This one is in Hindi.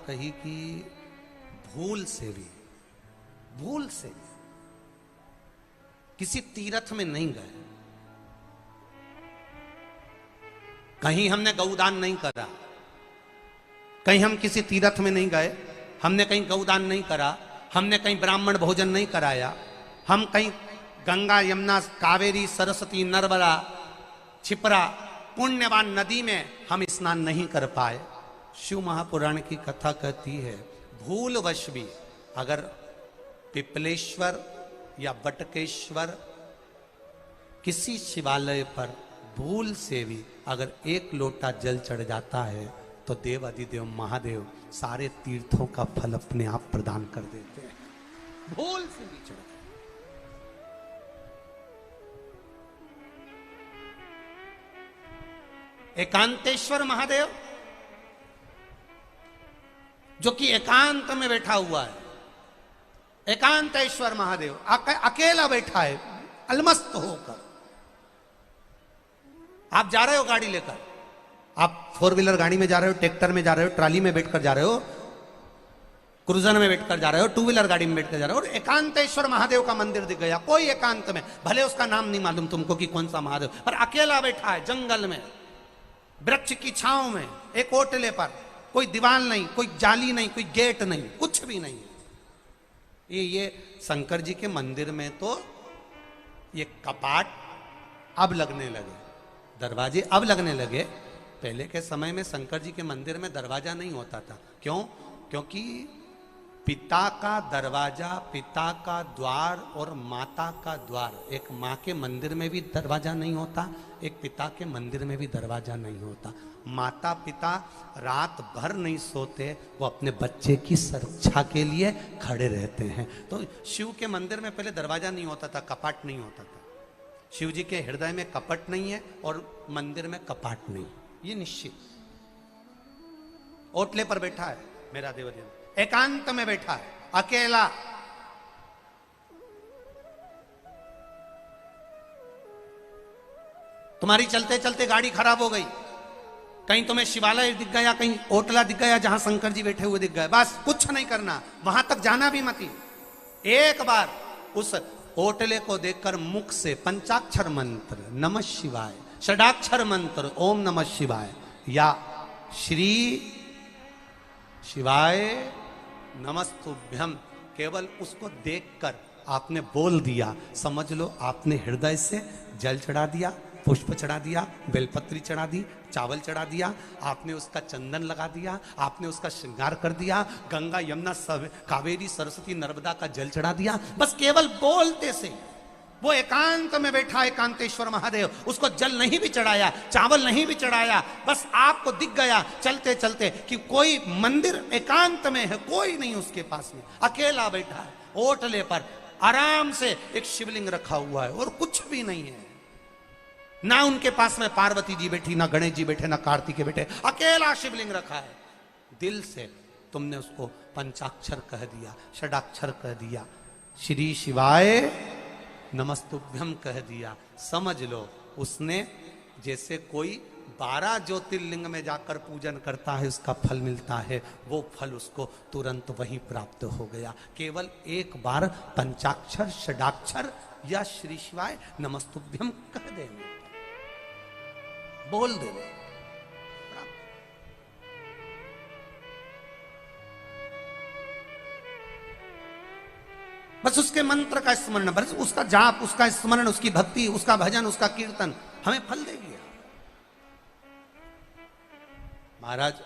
कही कि भूल से भी किसी तीर्थ में नहीं गए, कहीं हमने गौदान नहीं करा, कहीं हम किसी तीर्थ में नहीं गए, हमने कहीं गौदान नहीं करा, हमने कहीं ब्राह्मण भोजन नहीं कराया, हम कहीं गंगा यमुना कावेरी सरस्वती नर्मदा छिपरा पुण्यवान नदी में हम स्नान नहीं कर पाए। शिव महापुराण की कथा कहती है भूलवश भी अगर पिपलेश्वर या बटकेश्वर किसी शिवालय पर भूल से भी अगर एक लोटा जल चढ़ जाता है तो देव अधिदेव महादेव सारे तीर्थों का फल अपने आप प्रदान कर देते हैं। भूल से भी चढ़ एकांतेश्वर महादेव जो कि एकांत में बैठा हुआ है, एकांतेश्वर महादेव अकेला बैठा है अलमस्त होकर। आप जा रहे हो गाड़ी लेकर, आप 4 व्हीलर गाड़ी में जा रहे हो, ट्रैक्टर में जा रहे हो, ट्राली में बैठकर जा रहे हो, क्रूजर में बैठकर जा रहे हो, 2 व्हीलर गाड़ी में बैठकर जा रहे हो, और एकांतेश्वर महादेव का मंदिर दिख गया कोई एकांत में, भले उसका नाम नहीं मालूम तुमको कि कौन सा महादेव, पर अकेला बैठा है जंगल में वृक्ष की छांव में एक ओटले पर, कोई दीवार नहीं, कोई जाली नहीं, कोई गेट नहीं, कुछ भी नहीं। ये शंकर जी के मंदिर में तो ये कपाट अब लगने लगे, दरवाजे अब लगने लगे। पहले के समय में शंकर जी के मंदिर में दरवाजा नहीं होता था। क्यों? क्योंकि पिता का दरवाजा, पिता का द्वार और माता का द्वार, एक माँ के मंदिर में भी दरवाजा नहीं होता, एक पिता के मंदिर में भी दरवाजा नहीं होता। माता पिता रात भर नहीं सोते, वो अपने बच्चे की सुरक्षा के लिए खड़े रहते हैं। तो शिव के मंदिर में पहले दरवाजा नहीं होता था, कपाट नहीं होता था। शिव जी के हृदय में कपट नहीं है और मंदिर में कपाट नहीं, ये निश्चित। ओटले पर बैठा है मेरा देवदेव, एकांत में बैठा है अकेला। तुम्हारी चलते चलते गाड़ी खराब हो गई, कहीं तुम्हें शिवालय दिख गया, कहीं ओटला दिख गया जहां शंकर जी बैठे हुए दिख गए, बस कुछ नहीं करना, वहां तक जाना भी मत। एक बार उस ओटले को देखकर मुख से पंचाक्षर मंत्र नमः शिवाय, षडाक्षर मंत्र ओम नमः शिवाय या श्री शिवाय नमस्तुभ्यम, केवल उसको देखकर आपने बोल दिया, समझ लो आपने हृदय से जल चढ़ा दिया, पुष्प चढ़ा दिया, बेलपत्री चढ़ा दी, चावल चढ़ा दिया, आपने उसका चंदन लगा दिया, आपने उसका श्रृंगार कर दिया, गंगा यमुना कावेरी सरस्वती नर्मदा का जल चढ़ा दिया। बस केवल बोलते से वो एकांत में बैठा एकांतेश्वर महादेव, उसको जल नहीं भी चढ़ाया, चावल नहीं भी चढ़ाया, बस आपको दिख गया चलते चलते कि कोई मंदिर एकांत में है, कोई नहीं उसके पास में, अकेला बैठा है ओटले पर, आराम से एक शिवलिंग रखा हुआ है और कुछ भी नहीं है। ना उनके पास में पार्वती जी बैठी, ना गणेश जी बैठे, ना कार्तिकेय बैठे, अकेला शिवलिंग रखा है। दिल से तुमने उसको पंचाक्षर कह दिया, षडाक्षर कह दिया, श्री शिवाय नमस्तुभ्यम कह दिया, समझ लो उसने जैसे कोई 12 ज्योतिर्लिंग में जाकर पूजन करता है उसका फल मिलता है, वो फल उसको तुरंत वहीं प्राप्त हो गया। केवल एक बार पंचाक्षर षडाक्षर या श्री शिवाय नमस्तुभ्यम कह देंगे, बोल देंगे, बस उसके मंत्र का स्मरण, बस उसका जाप, उसका स्मरण, उसकी भक्ति, उसका भजन, उसका कीर्तन हमें फल देगी। महाराज